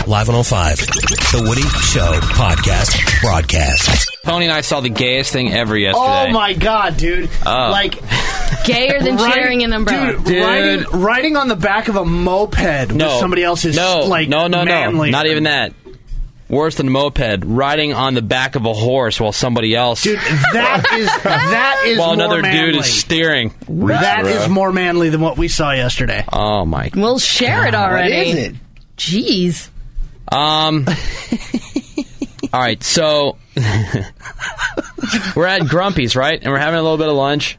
Live 105. The Woody Show podcast broadcast. Pony and I saw the gayest thing ever yesterday. Oh, my God, dude. Like... Gayer than sharing an umbrella. Dude, riding on the back of a moped with somebody else's, manly. No. Not even that. Worse than a moped, riding on the back of a horse while somebody else... Dude, that is while more another manly. dude is steering. That is more manly than what we saw yesterday. Oh, my God. We'll share it already. What is it? Jeez. All right, so... we're at Grumpy's, right? And we're having a little bit of lunch.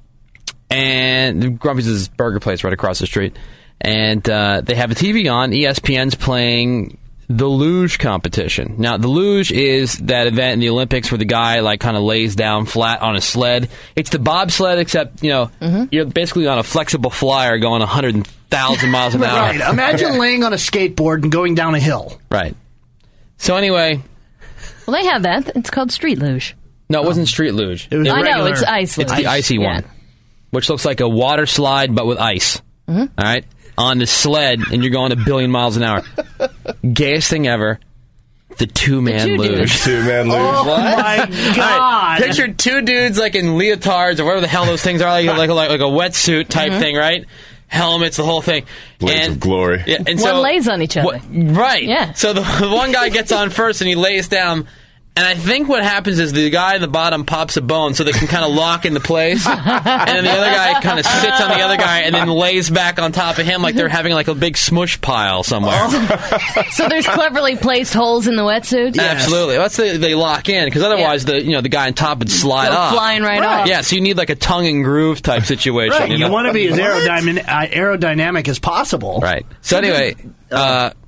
And Grumpy's is this burger place right across the street. And they have a TV on. ESPN's playing the Luge competition. Now, the Luge is that event in the Olympics where the guy kind of lays down flat on a sled. It's the bobsled, except, you're basically on a flexible flyer going 100,000 miles an hour. Right. Imagine laying on a skateboard and going down a hill. Right. So anyway... Well, they have that. It's called Street Luge. No, it wasn't Street Luge. It was I regular. know, it's ice luge. It's the icy one, which looks like a water slide, but with ice. All right? On the sled, and you're going 1 billion miles an hour. Gayest thing ever. The two-man luge. Two-man luge. Oh, my God. Right. Picture two dudes in leotards or whatever the hell those things are, like a wetsuit type thing, right? Helmets, the whole thing. Blades of glory. Yeah, and One lays on each other. Right. Yeah. So the one guy gets on first and he lays down. And I think what happens is the guy in the bottom pops a bone so they can kind of lock into place. And then the other guy kind of sits on the other guy and then lays back on top of him like they're having a big smush pile somewhere. So there's cleverly placed holes in the wetsuit? Yes. Absolutely. That's they lock in, because otherwise the guy on top would slide off. Flying right off. Yeah, so you need a tongue and groove type situation. Right. You want to be as aerodynamic as possible. Right. So anyway...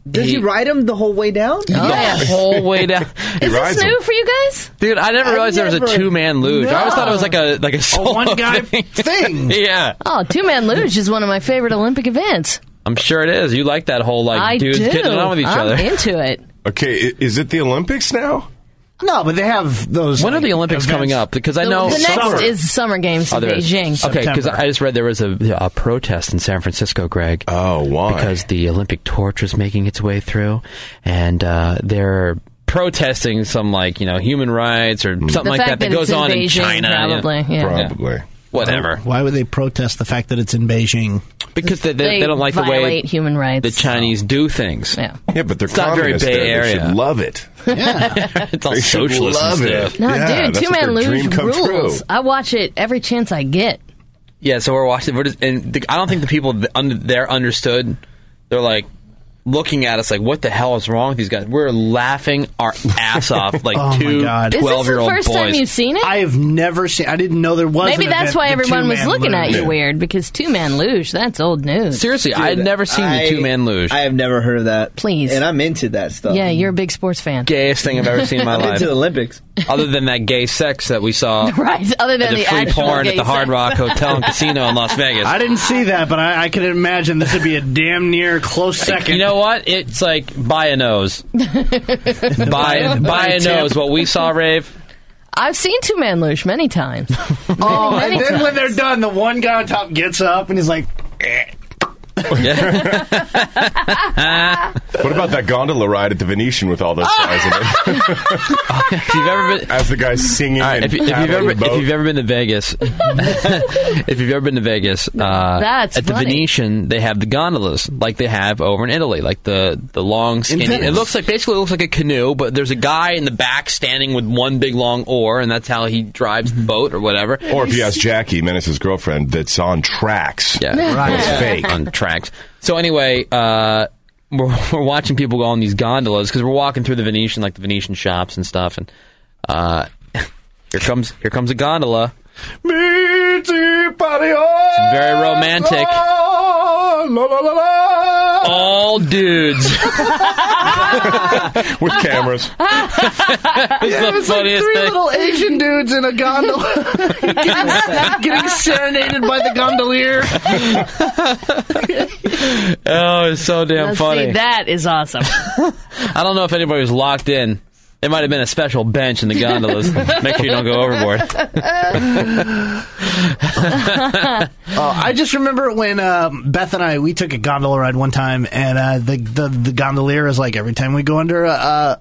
Does he ride him the whole way down? The whole way down. Is this new for you guys? Dude, I never realized there was a two-man luge. I always thought it was like a solo one-guy thing. Yeah. Oh, two-man luge is one of my favorite Olympic events. I'm sure it is. You like that whole, dudes getting on with each other. I'm into it. Okay, is it the Olympics now? No, but they have those... When are the Olympics coming up? Because I know... The next is Summer Games in Beijing. Okay, because I just read there was a protest in San Francisco, Greg. Oh, why? Because the Olympic torch was making its way through, and they're protesting some, human rights or something like that goes on in China. Probably, Probably. Whatever. Why would they protest the fact that it's in Beijing? Because they don't like the way violate human rights. the Chinese do things. Yeah, but they're not very communists Bay there. Area. They should love it. Yeah. It's all They should socialist love and it. stuff. No, Yeah, dude, that's two-man what their dream luge come rules. true. I watch it every chance I get. Yeah, so we're watching. I don't think the people there understood. They're looking at us what the hell is wrong with these guys? We're laughing our ass off Oh, two my God. 12-year-old Is this the first boys. time you've seen it? I have never seen... I didn't know there was Maybe an that's event, why the everyone was two-man looking at luge. you weird, because two-man luge, that's old news. Seriously, I had never seen the two-man luge. I have never heard of that. Please. And I'm into that stuff. Yeah, you're a big sports fan. Gayest thing I've ever seen in my I'm life. into the Olympics. Other than that gay sex that we saw Right, other than at the the free actual porn at gay the Hard sex. Rock Hotel and Casino in Las Vegas. I didn't see that, but I can imagine this would be a damn near close second. You know what? It's buy a nose. buy a nose. What we saw, Rave. I've seen two-man luge many times. Oh, and then when they're done, the one guy on top gets up and he's like... Yeah. What about that gondola ride at the Venetian with all those guys in it? If you've ever been, As the guy's singing and if you've paddling the boat. ever been to Vegas, if you've ever been to Vegas, That's at the funny. Venetian they have the gondolas like they have over in Italy, like the long skinny. Venice. It looks like a canoe, but there's a guy in the back standing with one big long oar, and that's how he drives the boat or whatever. Or if you ask Jackie, Menace's girlfriend, that's on tracks. Yeah, Right. It's fake. on tracks. So anyway, we're watching people go on these gondolas because we're walking through the Venetian, like the Venetian shops and stuff, and here comes a gondola. It's very romantic. All dudes. With cameras. It's like three little Asian dudes in a gondola getting serenaded by the gondolier. Oh, it's so damn Now, funny. see, that is awesome. I don't know if anybody was locked in It might have been a special bench in the gondolas. Make sure you don't go overboard. I just remember when Beth and we took a gondola ride one time, and the gondolier is like, every time we go under a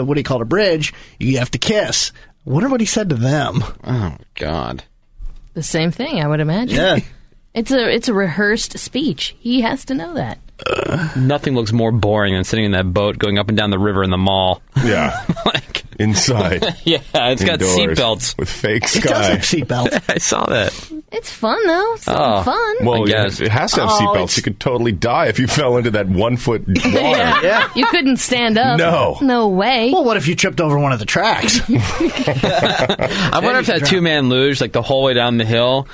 what do you call it, a bridge, you have to kiss. I wonder what he said to them. Oh, God. The same thing, I would imagine. Yeah. It's a rehearsed speech. He has to know that. Nothing looks more boring than sitting in that boat going up and down the river in the mall. Yeah. Like, inside. Yeah, it's got Indoors, seatbelts. with fake It does sky. have seatbelts. I saw that. It's fun, though. It's fun. Well, I guess. it has to have Oh, seatbelts. it's- You could totally die if you fell into that 1 foot water. Yeah. You couldn't stand up. No. No way. Well, what if you tripped over one of the tracks? I wonder if that 2-man luge, like the whole way down the hill.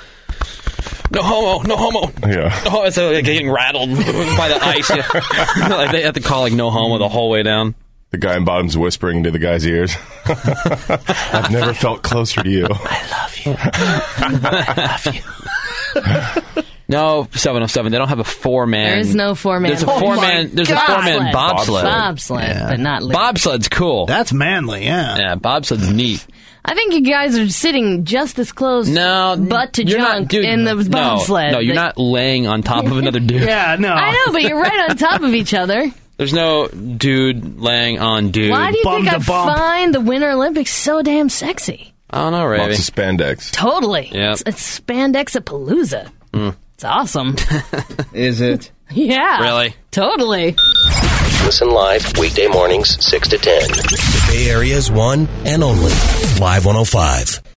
No homo, no homo. Yeah. Oh, it's like getting rattled by the ice. Like they have to call like no homo the whole way down. The guy in bottom's whispering into the guy's ears. I've never felt closer to you. No, 707. They don't have a 4-man. There's no 4-man. There's a Oh 4-man. my There's a God. 4-man bobsled. Bobsled, but not luge. Bobsled's cool. That's manly, yeah. Yeah, bobsled's neat. I think you guys are sitting just as close No, butt to you're junk not, dude, in the bobsled. No, you're not laying on top of another dude. Yeah, no. I know, but you're right on top of each other. There's no dude laying on dude. Why do you Bum think to I bump. find the Winter Olympics so damn sexy? I don't know, Ravi. Lots of spandex. Totally. Yep. It's spandex-a-palooza. It's awesome. Is it? Yeah. Really? Totally. Listen live weekday mornings 6 to 10. The Bay Area's one and only Live 105.